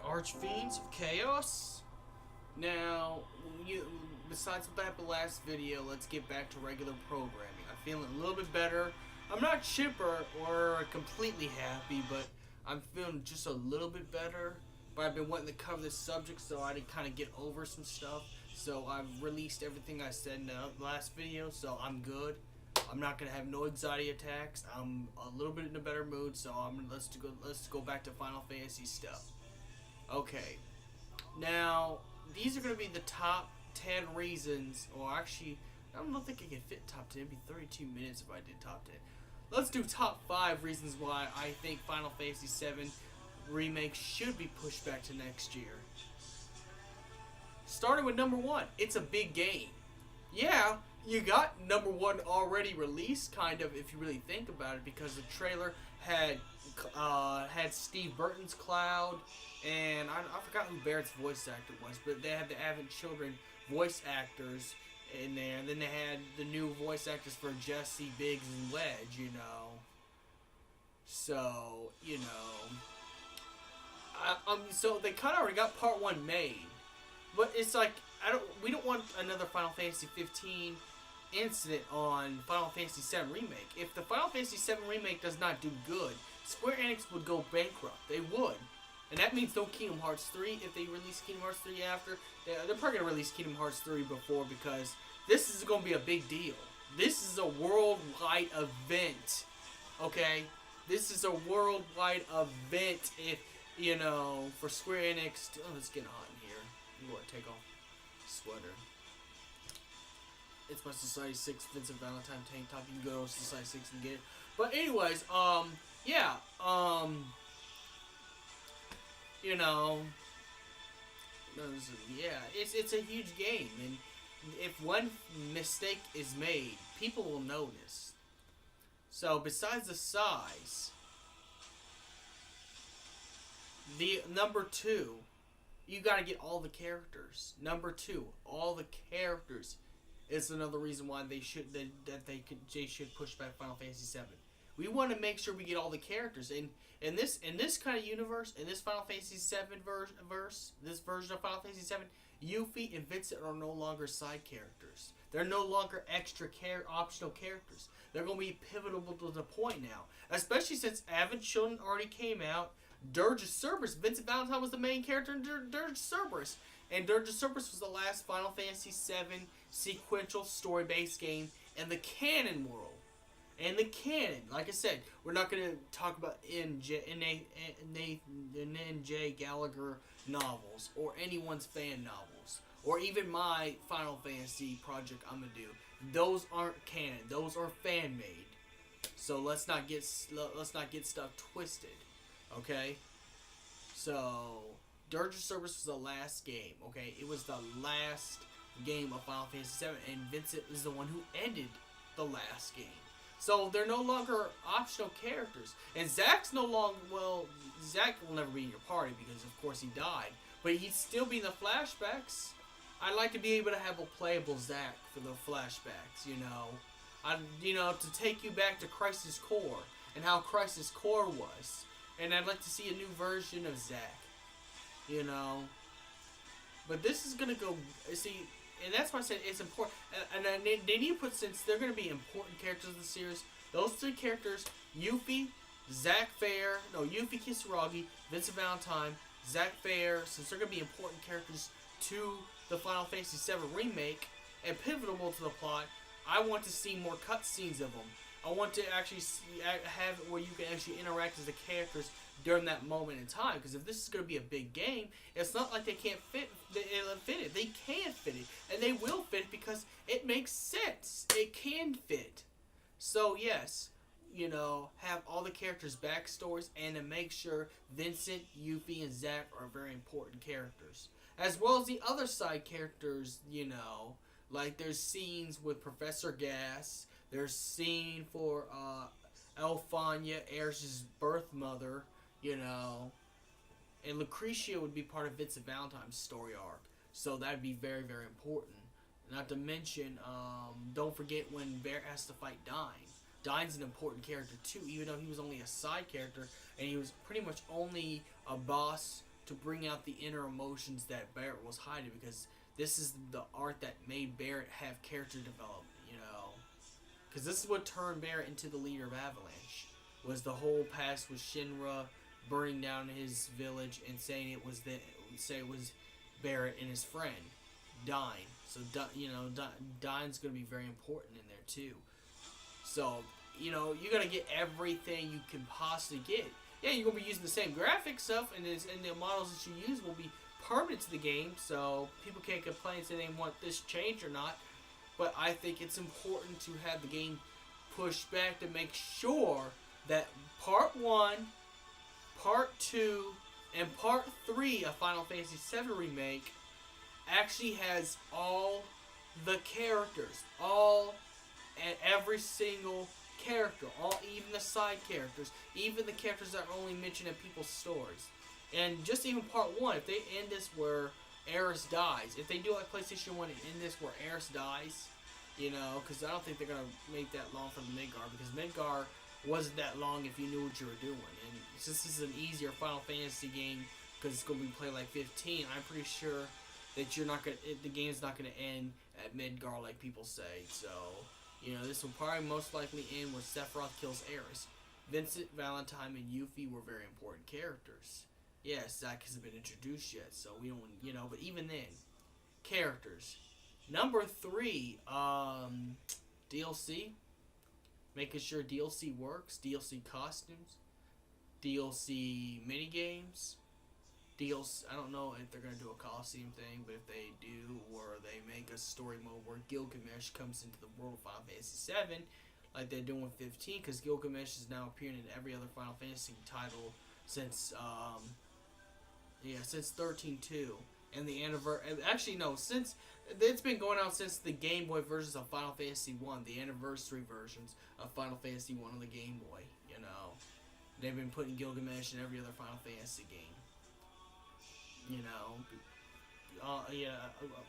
Archfiends of Chaos. Now, besides what happened last video, let's get back to regular programming. I'm feeling a little bit better. I'm not chipper or completely happy, but I'm feeling just a little bit better. But I've been wanting to cover this subject so I can kind of get over some stuff. So I've released everything I said in the last video, so I'm good. I'm not gonna have no anxiety attacks. I'm a little bit in a better mood, so let's go back to Final Fantasy stuff. Okay, now these are gonna be the top 10 reasons, or actually, I don't think I can fit top 10. It'd be 32 minutes if I did top 10. Let's do top 5 reasons why I think Final Fantasy VII Remake should be pushed back to next year. Starting with number 1, it's a big game. Yeah, you got number 1 already released, kind of, if you really think about it, because the trailer had Steve Burton's Cloud, and I forgot who Barrett's voice actor was, but they had the Advent Children voice actors in there, and then they had the new voice actors for Jesse, Biggs, and Wedge, you know. So, you know, so they kind of already got part 1 made, but it's like we don't want another Final Fantasy 15 incident on Final Fantasy VII Remake. If the Final Fantasy VII Remake does not do good, Square Enix would go bankrupt. They would. And that means no Kingdom Hearts 3. If they release Kingdom Hearts 3 after, they're probably going to release Kingdom Hearts 3 before, because this is going to be a big deal. This is a worldwide event. Okay? This is a worldwide event if, you know, for Square Enix. Oh, it's getting hot in here. I'm going to take off sweater. It's my Society 6 Vincent Valentine tank top. You can go to Society 6 and get it. But anyways, yeah, you know, yeah, it's a huge game, and if one mistake is made, people will notice. So besides the size, the number 2, you gotta get all the characters. Number 2, all the characters is another reason why they should push back Final Fantasy VII. We want to make sure we get all the characters in this kind of universe, in this Final Fantasy VII this version of Final Fantasy VII. Yuffie and Vincent are no longer side characters. They're no longer optional characters. They're going to be pivotal to the point now, especially since Advent Children already came out. Dirge of Cerberus, Vincent Valentine was the main character in Dirge of Cerberus, and Dirge of Cerberus was the last Final Fantasy VII sequential story-based game in the canon world. And the canon, like I said, we're not going to talk about N.J. Gallagher novels, or anyone's fan novels, or even my Final Fantasy project I'm going to do. Those aren't canon. Those are fan-made. So let's not get stuff twisted. Okay? So, Dirge of Cerberus was the last game. Okay? It was the last game of Final Fantasy VII, and Vincent is the one who ended the last game. So they're no longer optional characters, and Zack's no longer. Well, Zack will never be in your party because, of course, he died. But he'd still be in the flashbacks. I'd like to be able to have a playable Zack for the flashbacks. You know, to take you back to Crisis Core and how Crisis Core was, and I'd like to see a new version of Zack. You know, but this is gonna go. See. And that's why I said it's important. And they need to put, since they're going to be important characters in the series, those 3 characters, Yuffie, Yuffie Kisaragi, Vincent Valentine, Zack Fair, since they're going to be important characters to the Final Fantasy VII Remake and pivotal to the plot, I want to see more cutscenes of them. I want to actually have it where you can actually interact as the characters during that moment in time. Because if this is going to be a big game, it's not like they can't fit it. They can fit it. And they will fit it because it makes sense. It can fit. So, yes, you know, have all the characters' backstories and to make sure Vincent, Yuffie, and Zack are very important characters. As well as the other side characters, you know. Like, there's scenes with Professor Gas. There's scene for Elfania, Aerith's birth mother, you know. And Lucretia would be part of Vincent Valentine's story arc. So that'd be very, very important. Not to mention, don't forget when Bear has to fight Dine. Dine's an important character too, even though he was only a side character. And he was pretty much only a boss to bring out the inner emotions that Barrett was hiding, because this is the art that made Barrett have character development, you know. Because this is what turned Barrett into the leader of Avalanche, was the whole past with Shinra burning down his village and saying it was Barrett and his friend dying. So, you know, dying's going to be very important in there too. So, you know, you got to get everything you can possibly get. Yeah, you're going to be using the same graphic stuff, and the models that you use will be permanent to the game, so people can't complain and say they want this change or not. But I think it's important to have the game pushed back to make sure that Part 1, Part 2, and Part 3 of Final Fantasy VII Remake actually has all the characters, all and every single character, even the side characters, even the characters that are only mentioned in people's stories. And just even Part 1, if they end this where Aeris dies, if they do like PlayStation 1 and end this where Aeris dies, you know, because I don't think they're going to make that long for the Midgar, because Midgar wasn't that long if you knew what you were doing. And since this is an easier Final Fantasy game, because it's going to be played like 15, I'm pretty sure that the game's not going to end at Midgar like people say. So, you know, this will probably most likely end where Sephiroth kills Aeris. Vincent, Valentine, and Yuffie were very important characters. Yes, Zack hasn't been introduced yet, so we don't, you know, but even then, characters. Number 3, DLC. Making sure DLC works, DLC costumes, DLC minigames, DLC, I don't know if they're going to do a Coliseum thing, but if they do, or they make a story mode where Gilgamesh comes into the world of Final Fantasy VII, like they're doing with 15, because Gilgamesh is now appearing in every other Final Fantasy title since 13.2, and the since it's been going out since the Game Boy versions of Final Fantasy 1, the anniversary versions of Final Fantasy 1 on the Game Boy, you know. They've been putting Gilgamesh in every other Final Fantasy game. You know,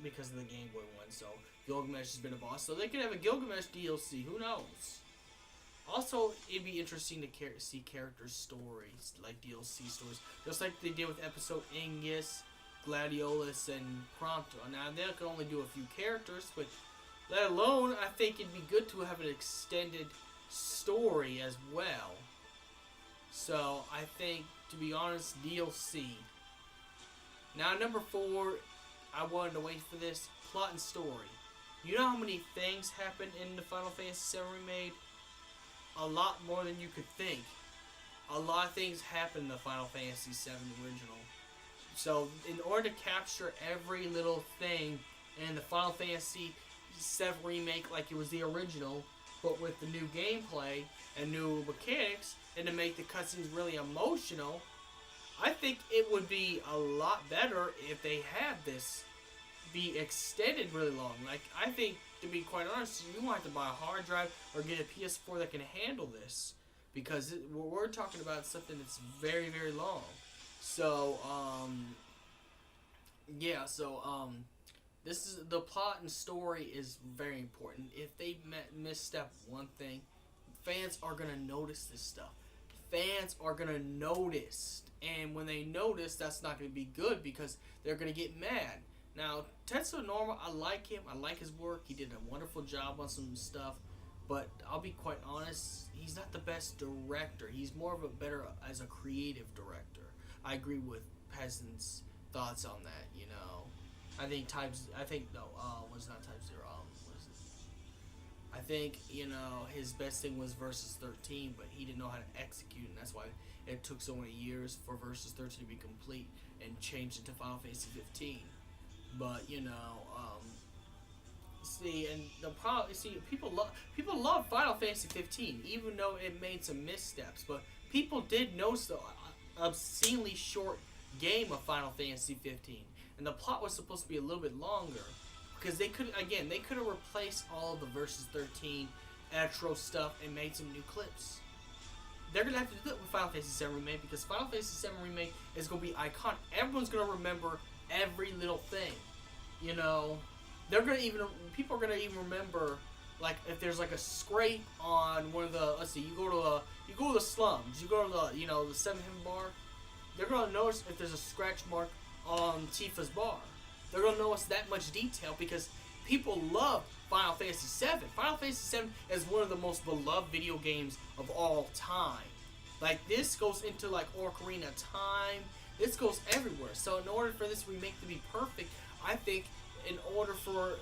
because of the Game Boy one. So Gilgamesh has been a boss. So they could have a Gilgamesh DLC. Who knows? Also, it'd be interesting to see characters' stories, like DLC stories, just like they did with episode Angus, Gladiolus, and Prompto. Now they could only do a few characters, but let alone, I think it'd be good to have an extended story as well. So I think, to be honest, DLC. Now, number 4, I wanted to wait for this, plot and story. You know how many things happened in the Final Fantasy VII Remake? A lot more than you could think. A lot of things happened in the Final Fantasy VII original. So, in order to capture every little thing in the Final Fantasy VII Remake like it was the original, but with the new gameplay and new mechanics, and to make the cutscenes really emotional, I think it would be a lot better if they had this be extended really long. Like, I think, to be quite honest, you want to buy a hard drive or get a PS4 that can handle this, because we're talking about something that's very, very long. So, this is the plot and story is very important. If they misstep one thing, fans are gonna notice this stuff. Fans are gonna notice, and when they notice, that's not gonna be good, because they're gonna get mad. Now, Tetsuya Nomura, I like him. I like his work. He did a wonderful job on some stuff, but I'll be quite honest, he's not the best director. He's more of a better as a creative director. I agree with Peasant's thoughts on that. You know, I think I think, you know, his best thing was Versus 13, but he didn't know how to execute, and that's why it took so many years for Versus 13 to be complete and changed into Final Fantasy 15. But, you know, people love Final Fantasy 15, even though it made some missteps. But people did notice the obscenely short game of Final Fantasy 15, and the plot was supposed to be a little bit longer, because they could have replaced all of the Versus 13 outro stuff and made some new clips. They're gonna have to do it with Final Fantasy VII Remake, because Final Fantasy VII Remake is gonna be iconic. Everyone's gonna remember every little thing. You know, people are gonna even remember, like, if there's like a scrape on one of the, let's see, you go to the slums, you go to the, you know, the 7 Heaven Bar, they're gonna notice if there's a scratch mark on Tifa's bar. They're gonna notice that much detail because people love Final Fantasy VII. Final Fantasy VII is one of the most beloved video games of all time. Like, this goes into like Ocarina of Time. This goes everywhere. So in order for this remake to be perfect, I think in order for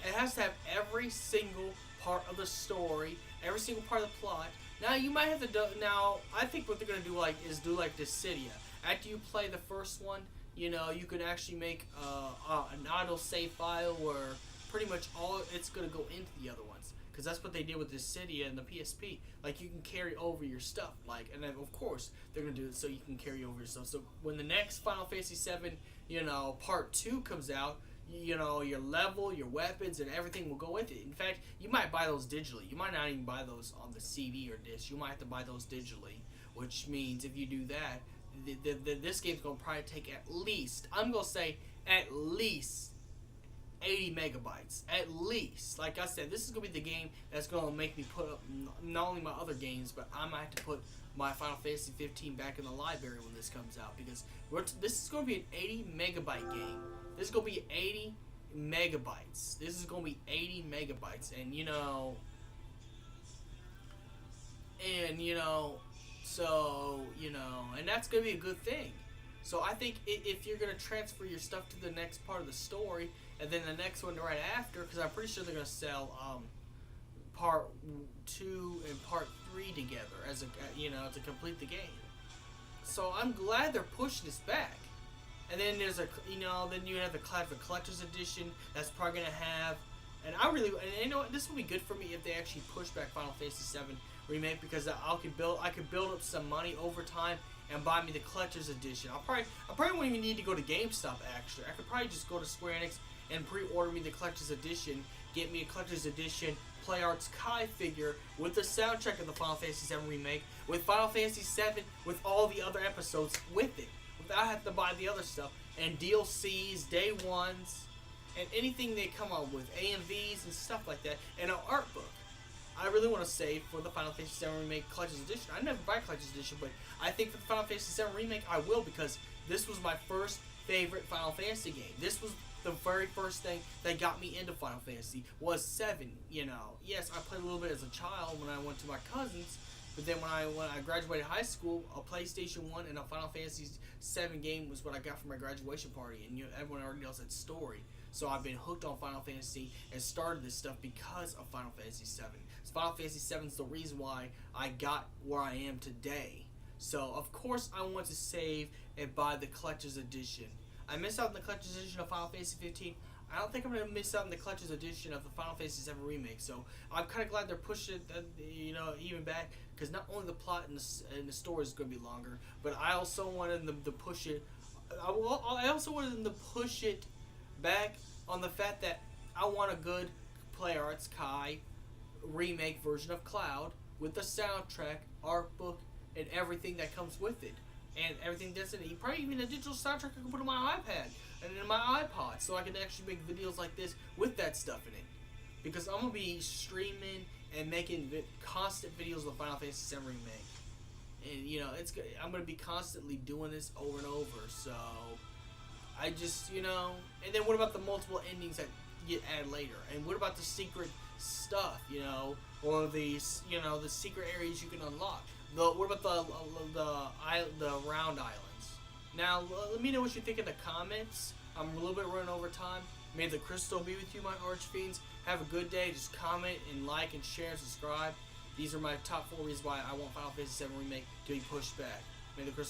it has to have every single part of the story, every single part of the plot. Now you might have to do. Now I think what they're gonna do is do like Dissidia. After you play the first one, you can actually make an auto save file where pretty much all it's gonna go into the other ones, because that's what they did with Dissidia and the PSP. Like, you can carry over your stuff, and then of course they're gonna do it so you can carry over your stuff. So when the next Final Fantasy VII, Part 2 comes out, your level, your weapons, and everything will go with it. In fact, you might buy those digitally. You might not even buy those on the CD or disc. You might have to buy those digitally, which means if you do that, this game's gonna probably take at least 80 megabytes. At least. Like I said, this is going to be the game that's going to make me put up not only my other games, but I might have to put my Final Fantasy 15 back in the library when this comes out, because this is going to be an 80 megabyte game. This is going to be 80 megabytes. This is going to be 80 megabytes. And, and that's going to be a good thing. So I think if you're going to transfer your stuff to the next part of the story, and then the next one right after, because I'm pretty sure they're going to sell Part 2 and Part 3 together as to complete the game. So I'm glad they're pushing this back. And then there's then you have the Collector's Edition that's probably going to have, and this will be good for me if they actually push back Final Fantasy VII Remake, because I could build up some money over time and buy me the Collector's Edition. I probably won't even need to go to GameStop, actually. I could probably just go to Square Enix and pre-order me the Collector's Edition, get me a Collector's Edition PlayArts Kai figure with the soundtrack of the Final Fantasy VII Remake, with Final Fantasy VII, with all the other episodes with it, without having to buy the other stuff, and DLCs, day ones, and anything they come up with, AMVs and stuff like that, and an art book. I really want to save for the Final Fantasy VII Remake Collector's Edition. I never buy Collector's Edition, but I think for the Final Fantasy VII Remake, I will, because this was my first favorite Final Fantasy game. This was the very first thing that got me into Final Fantasy, was 7, Yes, I played a little bit as a child when I went to my cousins, but then when I graduated high school, a PlayStation 1 and a Final Fantasy 7 game was what I got for my graduation party, and everyone already knows that story. So I've been hooked on Final Fantasy and started this stuff because of Final Fantasy 7. So Final Fantasy 7 is the reason why I got where I am today. So of course I want to save and buy the Collector's Edition. I missed out on the Collector's Edition of Final Fantasy 15. I don't think I'm going to miss out on the Collector's Edition of the Final Fantasy 7 Remake. So I'm kind of glad they're pushing it, even back, because not only the plot and the story is going to be longer, but I also wanted them to push it. I also wanted them to push it back on the fact that I want a good PlayArts Kai remake version of Cloud with the soundtrack, art book, and everything that comes with it. And everything that's in it. Probably even a digital soundtrack I can put on my iPad and in my iPod, so I can actually make videos like this with that stuff in it. Because I'm going to be streaming and making constant videos of Final Fantasy VII Remake. And, it's good. I'm going to be constantly doing this over and over, so I just, and then what about the multiple endings that get added later? And what about the secret stuff, or the secret areas you can unlock? What about the round islands? Now, let me know what you think in the comments. I'm a little bit running over time. May the crystal be with you, my archfiends. Have a good day. Just comment and like and share and subscribe. These are my top 4 reasons why I want Final Fantasy VII Remake to be pushed back. May the crystal